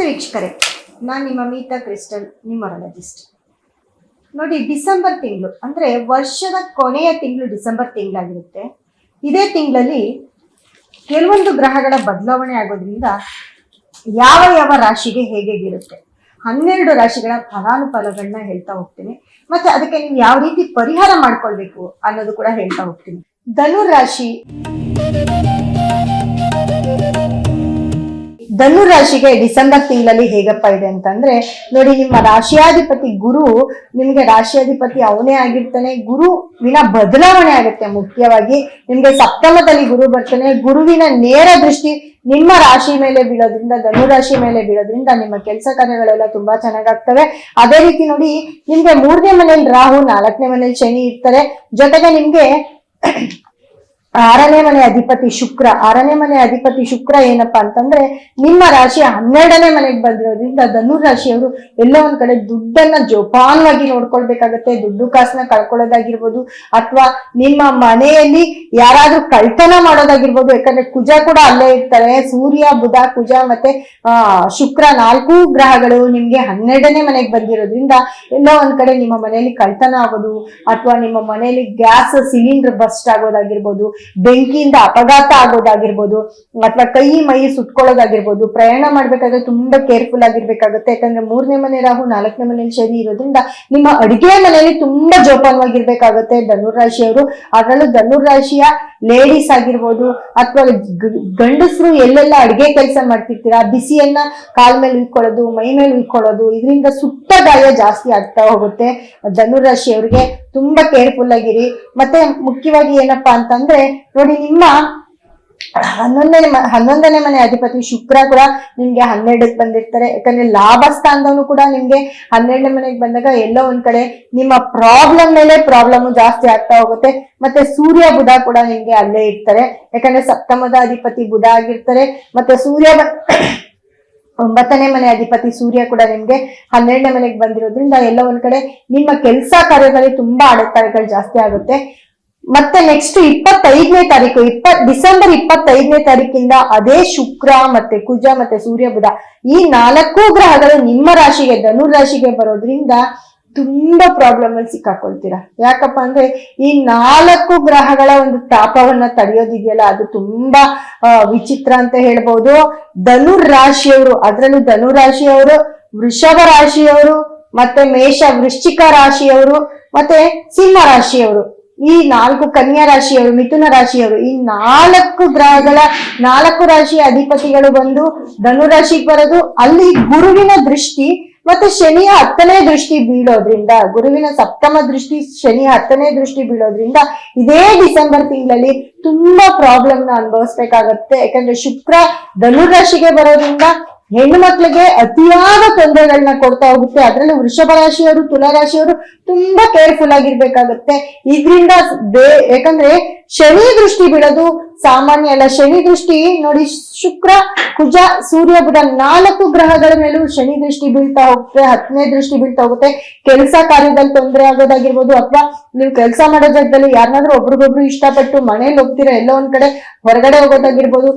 ನಮಸ್ತೆ ವೀಕ್ಷಕರೇ, ನಾನು ನಿಮ್ಮ ಮೀತಾ ಕ್ರಿಸ್ಟಲ್, ನ್ಯೂಮರಾಲಜಿಸ್ಟ್. ನೋಡಿ, ಡಿಸೆಂಬರ್ ತಿಂಗಳು ಅಂದರೆ ವರ್ಷದ ಕೊನೆಯ ತಿಂಗಳು ಡಿಸೆಂಬರ್ ತಿಂಗಳಾಗಿರುತ್ತೆ. ಇದೇ ತಿಂಗಳಲ್ಲಿ ಕೆಲವೊಂದು ಗ್ರಹಗಳ ಬದಲಾವಣೆ ಆಗೋದ್ರಿಂದ ಯಾವ ಯಾವ ರಾಶಿಗೆ ಹೇಗಿರುತ್ತೆ 12 ರಾಶಿಗಳ ಫಲಾನುಫಲಗಳನ್ನ ಹೇಳ್ತಾ ಹೋಗ್ತೀನಿ. ಮತ್ತೆ ಅದಕ್ಕೆ ನೀವು ಯಾವ ರೀತಿ ಪರಿಹಾರ ಮಾಡ್ಕೊಳ್ಬೇಕು ಅನ್ನೋದು ಕೂಡ ಹೇಳ್ತಾ ಹೋಗ್ತೀನಿ. ಧನುರಾಶಿಗೆ ಡಿಸೆಂಬರ್ ತಿಂಗಳಲ್ಲಿ ಹೇಗಪ್ಪ ಇದೆ ಅಂತಂದ್ರೆ, ನೋಡಿ, ನಿಮ್ಮ ರಾಶಿಯಾಧಿಪತಿ ಗುರು ನಿಮ್ಗೆ ರಾಶಿಯಾಧಿಪತಿ ಅವನೇ ಆಗಿರ್ತಾನೆ. ಗುರುವಿನ ಬದಲಾವಣೆ ಆಗುತ್ತೆ. ಮುಖ್ಯವಾಗಿ ನಿಮ್ಗೆ ಸಪ್ತಮದಲ್ಲಿ ಗುರು ಬರ್ತಾನೆ. ಗುರುವಿನ ನೇರ ದೃಷ್ಟಿ ನಿಮ್ಮ ರಾಶಿ ಮೇಲೆ ಬೀಳೋದ್ರಿಂದ, ಧನುರಾಶಿ ಮೇಲೆ ಬೀಳೋದ್ರಿಂದ ನಿಮ್ಮ ಕೆಲಸ ಕಾರ್ಯಗಳೆಲ್ಲ ತುಂಬಾ ಚೆನ್ನಾಗಾಗ್ತವೆ. ಅದೇ ರೀತಿ ನೋಡಿ, ನಿಮ್ಗೆ 3ನೇ ಮನೆಯಲ್ಲಿ ರಾಹು, 4ನೇ ಮನೆಯಲ್ಲಿ ಶನಿ ಇರ್ತಾರೆ. ಜೊತೆಗೆ ನಿಮ್ಗೆ 6ನೇ ಮನೆ ಅಧಿಪತಿ ಶುಕ್ರ ಏನಪ್ಪಾ ಅಂತಂದ್ರೆ ನಿಮ್ಮ ರಾಶಿಯ 12ನೇ ಮನೆಗೆ ಬಂದಿರೋದ್ರಿಂದ ಧನುರಾಶಿಯವರು ಎಲ್ಲ ಒಂದ್ ಕಡೆ ದುಡ್ಡನ್ನ ಜೋಪಾನವಾಗಿ ನೋಡ್ಕೊಳ್ಬೇಕಾಗತ್ತೆ. ದುಡ್ಡು ಕಾಸನ್ನ ಕಳ್ಕೊಳ್ಳೋದಾಗಿರ್ಬೋದು, ಅಥವಾ ನಿಮ್ಮ ಮನೆಯಲ್ಲಿ ಯಾರಾದ್ರೂ ಕಳ್ತನ ಮಾಡೋದಾಗಿರ್ಬೋದು. ಯಾಕಂದ್ರೆ ಕುಜ ಕೂಡ ಅಲ್ಲೇ ಇರ್ತಾರೆ. ಸೂರ್ಯ, ಬುಧ, ಕುಜ ಮತ್ತೆ ಶುಕ್ರ 4 ಗ್ರಹಗಳು ನಿಮ್ಗೆ 12ನೇ ಮನೆಗೆ ಬಂದಿರೋದ್ರಿಂದ ಎಲ್ಲ ಒಂದ್ ಕಡೆ ನಿಮ್ಮ ಮನೆಯಲ್ಲಿ ಕಳ್ತನ ಆಗೋದು, ಅಥವಾ ನಿಮ್ಮ ಮನೆಯಲ್ಲಿ ಗ್ಯಾಸ್ ಸಿಲಿಂಡರ್ ಬಸ್ಟ್ ಆಗೋದಾಗಿರ್ಬೋದು, ಬೆಂಕಿಯಿಂದ ಅಪಘಾತ ಆಗೋದಾಗಿರ್ಬೋದು, ಅಥವಾ ಕೈ ಮೈ ಸುಟ್ಕೊಳ್ಳೋದಾಗಿರ್ಬೋದು. ಪ್ರಯಾಣ ಮಾಡ್ಬೇಕಾದ್ರೆ ತುಂಬಾ ಕೇರ್ಫುಲ್ ಆಗಿರ್ಬೇಕಾಗುತ್ತೆ. ಯಾಕಂದ್ರೆ 3ನೇ ಮನೆ ರಾಹು, 4ನೇ ಮನೆಯಲ್ಲಿ ಶನಿ ಇರೋದ್ರಿಂದ ನಿಮ್ಮ ಅಡಿಗೆ ಮನೆಯಲ್ಲಿ ತುಂಬಾ ಜೋಪಾನವಾಗಿರ್ಬೇಕಾಗುತ್ತೆ ಧನುರಾಶಿಯವರು. ಅದರಲ್ಲೂ ಧನುರಾಶಿಯ ಲೇಡೀಸ್ ಆಗಿರ್ಬೋದು ಅಥವಾ ಗಂಡಸರು ಎಲ್ಲೆಲ್ಲ ಅಡಿಗೆ ಕೆಲಸ ಮಾಡ್ತಿರ್ತೀರಾ, ಬಿಸಿಯನ್ನ ಕಾಲ್ ಮೇಲೆ ಉಯ್ಕೊಳ್ಳೋದು, ಮೈ ಮೇಲೆ ಉಯ್ಕೊಳ್ಳೋದು, ಇದರಿಂದ ಸುಟ್ಟ ಗಾಯ ಜಾಸ್ತಿ ಆಗ್ತಾ ಹೋಗುತ್ತೆ. ಧನುರಾಶಿಯವರಿಗೆ ತುಂಬಾ ಕೇರ್ಫುಲ್ ಆಗಿರಿ. ಮತ್ತೆ ಮುಖ್ಯವಾಗಿ ಏನಪ್ಪಾ ಅಂತಂದ್ರೆ, ನೋಡಿ, ನಿಮ್ಮ 11ನೇ ಮನೆ ಅಧಿಪತಿ ಶುಕ್ರ ಕೂಡ ನಿಮ್ಗೆ 12ಕ್ಕೆ ಬಂದಿರ್ತಾರೆ. ಯಾಕಂದ್ರೆ ಲಾಭ ಸ್ಥಾನದವನು ಕೂಡ ನಿಮ್ಗೆ 12ನೇ ಮನೆಗೆ ಬಂದಾಗ ಎಲ್ಲೋ ಒಂದ್ ಕಡೆ ನಿಮ್ಮ ಪ್ರಾಬ್ಲಮ್ ಮೇಲೆ ಪ್ರಾಬ್ಲಮ್ ಜಾಸ್ತಿ ಆಗ್ತಾ ಹೋಗುತ್ತೆ. ಮತ್ತೆ ಸೂರ್ಯ, ಬುಧ ಕೂಡ ನಿಮ್ಗೆ ಅಲ್ಲೇ ಇರ್ತಾರೆ. ಯಾಕಂದ್ರೆ ಸಪ್ತಮದ ಅಧಿಪತಿ ಬುಧ ಆಗಿರ್ತಾರೆ. ಮತ್ತೆ ಸೂರ್ಯ 9ನೇ ಮನೆ ಅಧಿಪತಿ ಸೂರ್ಯ ಕೂಡ ನಿಮ್ಗೆ 12ನೇ ಮನೆಗೆ ಬಂದಿರೋದ್ರಿಂದ ಎಲ್ಲ ಒಂದ್ ಕಡೆ ನಿಮ್ಮ ಕೆಲಸ ಕಾರ್ಯದಲ್ಲಿ ತುಂಬಾ ಅಡೆತಡೆಗಳು ಜಾಸ್ತಿ ಆಗುತ್ತೆ. ಮತ್ತೆ ನೆಕ್ಸ್ಟ್ 25ನೇ ತಾರೀಕು ಡಿಸೆಂಬರ್ 25ನೇ ತಾರೀಕಿಂದ ಅದೇ ಶುಕ್ರ ಮತ್ತೆ ಕುಜ ಮತ್ತೆ ಸೂರ್ಯ, ಬುಧ ಈ 4 ಗ್ರಹಗಳು ನಿಮ್ಮ ರಾಶಿಗೆ, ಧನುರಾಶಿಗೆ ಬರೋದ್ರಿಂದ ತುಂಬಾ ಪ್ರಾಬ್ಲಮ್ ಅಲ್ಲಿ ಸಿಕ್ಕಾಕೊಳ್ತೀರಾ. ಯಾಕಪ್ಪ ಅಂದ್ರೆ ಈ 4 ಗ್ರಹಗಳ ಒಂದು ತಾಪವನ್ನ ತಡೆಯೋದಿದೆಯಲ್ಲ, ಅದು ತುಂಬಾ ವಿಚಿತ್ರ ಅಂತ ಹೇಳ್ಬಹುದು. ಧನುರಾಶಿಯವರು, ಅದರಲ್ಲೂ ಧನುರಾಶಿಯವರು, ವೃಷಭ ರಾಶಿಯವರು, ಮತ್ತೆ ವೃಶ್ಚಿಕ ರಾಶಿಯವರು, ಮತ್ತೆ ಸಿಂಹ ರಾಶಿಯವರು, ಈ 4 ಕನ್ಯಾ ರಾಶಿಯವರು, ಮಿಥುನ ರಾಶಿಯವರು, ಈ 4 ಗ್ರಹಗಳ 4 ರಾಶಿಯ ಅಧಿಪತಿಗಳು ಬಂದು ಧನುರಾಶಿಗೆ ಬರೋದು. ಅಲ್ಲಿ ಗುರುವಿನ ದೃಷ್ಟಿ ಮತ್ತೆ ಶನಿಯ 10ನೇ ದೃಷ್ಟಿ ಬೀಳೋದ್ರಿಂದ, ಗುರುವಿನ ಸಪ್ತಮ ದೃಷ್ಟಿ, ಶನಿಯ 10ನೇ ದೃಷ್ಟಿ ಬೀಳೋದ್ರಿಂದ ಇದೇ ಡಿಸೆಂಬರ್ ತಿಂಗಳಲ್ಲಿ ತುಂಬಾ ಪ್ರಾಬ್ಲಮ್ ನ ಅನುಭವಿಸ್ಬೇಕಾಗತ್ತೆ. ಯಾಕಂದ್ರೆ ಶುಕ್ರ ಧನುರಾಶಿಗೆ ಬರೋದ್ರಿಂದ ಹೆಣ್ಣು ಮಕ್ಳಿಗೆ ಅತಿಯಾದ ತೊಂದರೆಗಳನ್ನ ಕೊಡ್ತಾ ಹೋಗುತ್ತೆ. ಅದ್ರಲ್ಲಿ ವೃಷಭ ರಾಶಿಯವರು, ತುಲಾ ರಾಶಿಯವರು ತುಂಬಾ ಕೇರ್ಫುಲ್ ಆಗಿರ್ಬೇಕಾಗತ್ತೆ. ಇದರಿಂದ ಯಾಕಂದ್ರೆ ಶನಿ ದೃಷ್ಟಿ ಬೀಳೋದು ಸಾಮಾನ್ಯ ಅಲ್ಲ. ಶನಿ ದೃಷ್ಟಿ ನೋಡಿ, ಶುಕ್ರ, ಕುಜ, ಸೂರ್ಯ, ಬುಧ 4 ಗ್ರಹಗಳ ಮೇಲೂ ಶನಿ ದೃಷ್ಟಿ ಬೀಳ್ತಾ ಹೋಗುತ್ತೆ. 10ನೇ ದೃಷ್ಟಿ ಬೀಳ್ತಾ ಹೋಗುತ್ತೆ. ಕೆಲಸ ಕಾರ್ಯದಲ್ಲಿ ತೊಂದರೆ ಆಗೋದಾಗಿರ್ಬೋದು, ಅಥವಾ ನೀವು ಕೆಲಸ ಮಾಡೋ ಜಾಗದಲ್ಲಿ ಯಾರನ್ನಾದ್ರೂ ಒಬ್ರಿಗೊಬ್ರು ಇಷ್ಟಪಟ್ಟು ಮನೇಲಿ ಹೋಗ್ತೀರಾ, ಎಲ್ಲೋ ಒಂದ್ ಕಡೆ ಹೊರಗಡೆ ಹೋಗೋದಾಗಿರ್ಬೋದು,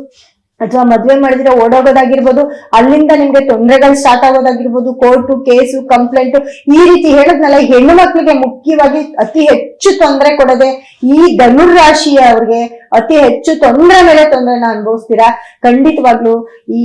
ಅಥವಾ ಮದ್ವೆ ಮಾಡಿದ್ರೆ ಓಡೋಗೋದಾಗಿರ್ಬೋದು, ಅಲ್ಲಿಂದ ನಿಮ್ಗೆ ತೊಂದರೆಗಳು ಸ್ಟಾರ್ಟ್ ಆಗೋದಾಗಿರ್ಬೋದು, ಕೋರ್ಟು, ಕೇಸು, ಕಂಪ್ಲೇಂಟ್, ಈ ರೀತಿ ಹೇಳದ್ನಲ್ಲ, ಹೆಣ್ಣು ಮಕ್ಳಿಗೆ ಮುಖ್ಯವಾಗಿ ಅತಿ ಹೆಚ್ಚು ತೊಂದರೆ ಕೊಡೋದೆ ಈ ಧನುರಾಶಿಯವ್ರಿಗೆ. ಅತಿ ಹೆಚ್ಚು ತೊಂದರೆ ಮೇಲೆ ತೊಂದರೆನ ಅನುಭವಿಸ್ತೀರಾ. ಖಂಡಿತವಾಗ್ಲು ಈ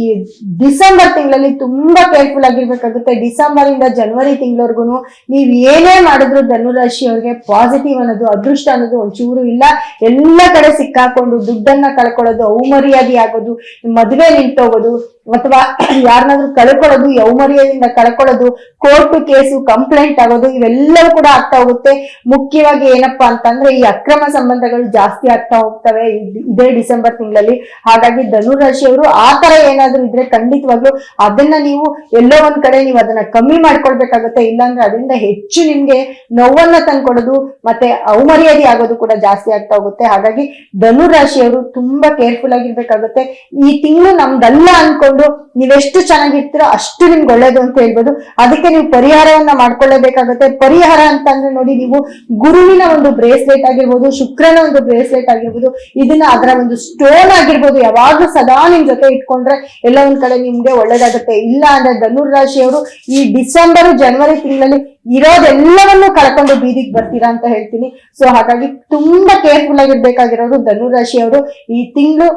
ಡಿಸೆಂಬರ್ ತಿಂಗಳಲ್ಲಿ ತುಂಬಾ ಕೇರ್ಫುಲ್ ಆಗಿರ್ಬೇಕಾಗುತ್ತೆ. ಡಿಸೆಂಬರ್ ಇಂದ ಜನವರಿ ತಿಂಗಳವರೆಗೂ ನೀವ್ ಏನೇ ಮಾಡಿದ್ರು ಧನುರಾಶಿಯವ್ರಿಗೆ ಪಾಸಿಟಿವ್ ಅನ್ನೋದು, ಅದೃಷ್ಟ ಅನ್ನೋದು ಒಂಚೂರು ಇಲ್ಲ. ಎಲ್ಲ ಕಡೆ ಸಿಕ್ಕಾಕೊಂಡು ದುಡ್ಡನ್ನ ಕಳ್ಕೊಳ್ಳೋದು, ಅವಮರ್ಯಾದೆ ಆಗೋದು, ಮದುವೆ ನಿಂತೋಗೋದು, ಅಥವಾ ಯಾರನ್ನಾದ್ರೂ ಕಳ್ಕೊಳ್ಳೋದು, ಯೌಮರ್ಯದಿಂದ ಕಳ್ಕೊಳ್ಳೋದು, ಕೋರ್ಟು, ಕೇಸು, ಕಂಪ್ಲೇಂಟ್ ಆಗೋದು, ಇವೆಲ್ಲವೂ ಕೂಡ ಆಗ್ತಾ ಹೋಗುತ್ತೆ. ಮುಖ್ಯವಾಗಿ ಏನಪ್ಪಾ ಅಂತಂದ್ರೆ ಈ ಅಕ್ರಮ ಸಂಬಂಧಗಳು ಜಾಸ್ತಿ ಆಗ್ತಾ ಹೋಗ್ತವೆ ಇದೇ ಡಿಸೆಂಬರ್ ತಿಂಗಳಲ್ಲಿ. ಹಾಗಾಗಿ ಧನುರಾಶಿಯವರು ಆ ತರ ಏನಾದ್ರೂ ಇದ್ರೆ ಖಂಡಿತವಾಗ್ಲು ಅದನ್ನ ನೀವು ಎಲ್ಲೋ ಒಂದ್ ಕಡೆ ನೀವು ಅದನ್ನ ಕಮ್ಮಿ ಮಾಡ್ಕೊಳ್ಬೇಕಾಗತ್ತೆ. ಇಲ್ಲಾಂದ್ರೆ ಅದರಿಂದ ಹೆಚ್ಚು ನಿಮ್ಗೆ ನೋವನ್ನ ತಂದ್ಕೊಡೋದು ಮತ್ತೆ ಅವಮರ್ಯಾದೆ ಆಗೋದು ಕೂಡ ಜಾಸ್ತಿ ಆಗ್ತಾ ಹೋಗುತ್ತೆ. ಹಾಗಾಗಿ ಧನುರಾಶಿಯವರು ತುಂಬಾ ಕೇರ್ಫುಲ್ ಆಗಿರ್ಬೇಕಾಗುತ್ತೆ. ಈ ತಿಂಗಳು ನಮ್ದಲ್ಲ ಅನ್ಕೊಂಡು ಮಾಡ್ಕೊಂಡು ನೀವೆಷ್ಟು ಚೆನ್ನಾಗಿರ್ತೀರೋ ಅಷ್ಟು ನಿಮ್ಗೆ ಒಳ್ಳೇದು ಅಂತ ಹೇಳ್ಬೋದು. ಅದಕ್ಕೆ ನೀವು ಪರಿಹಾರವನ್ನ ಮಾಡ್ಕೊಳ್ಳೇಬೇಕಾಗುತ್ತೆ. ಪರಿಹಾರ ಅಂತಂದ್ರೆ ನೋಡಿ, ನೀವು ಗುರುವಿನ ಒಂದು ಬ್ರೇಸ್ಲೆಟ್ ಆಗಿರ್ಬೋದು, ಶುಕ್ರನ ಒಂದು ಬ್ರೇಸ್ಲೆಟ್ ಆಗಿರ್ಬೋದು, ಇದನ್ನ ಅದರ ಒಂದು ಸ್ಟೋನ್ ಆಗಿರ್ಬೋದು, ಯಾವಾಗ್ಲೂ ಸದಾ ನಿಮ್ ಜೊತೆ ಇಟ್ಕೊಂಡ್ರೆ ಎಲ್ಲ ಒಂದ್ ಕಡೆ ನಿಮ್ಗೆ ಒಳ್ಳೇದಾಗುತ್ತೆ. ಇಲ್ಲ ಅಂದ್ರೆ ಧನುರ್ ರಾಶಿಯವರು ಈ ಡಿಸೆಂಬರ್ ಜನವರಿ ತಿಂಗಳಲ್ಲಿ ಇರೋದೆಲ್ಲವನ್ನು ಕಳ್ಕೊಂಡು ಬೀದಿಗೆ ಬರ್ತೀರಾ ಅಂತ ಹೇಳ್ತೀನಿ. ಸೊ ಹಾಗಾಗಿ ತುಂಬಾ ಕೇರ್ಫುಲ್ ಆಗಿರ್ಬೇಕಾಗಿರೋರು ಧನುರ್ ರಾಶಿಯವರು. ಈ ತಿಂಗಳು,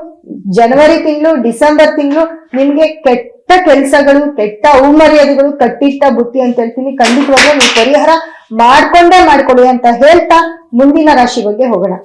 ಜನವರಿ ತಿಂಗಳು, ಡಿಸೆಂಬರ್ ತಿಂಗಳು ನಿಮ್ಗೆ ಕೆಟ್ಟ ಕೆಲಸಗಳು, ಕೆಟ್ಟ ಅವಮರ್ಯಾದೆಗಳು, ಕಟ್ಟಿಟ್ಟ ಬುತ್ತಿ ಅಂತ ಹೇಳ್ತೀನಿ. ಖಂಡಿತವಾಗ್ಲೂ ನೀವು ಪರಿಹಾರ ಮಾಡ್ಕೊಂಡೇ ಮಾಡ್ಕೊಳ್ಳಿ ಅಂತ ಹೇಳ್ತಾ ಮುಂದಿನ ರಾಶಿ ಬಗ್ಗೆ ಹೋಗೋಣ.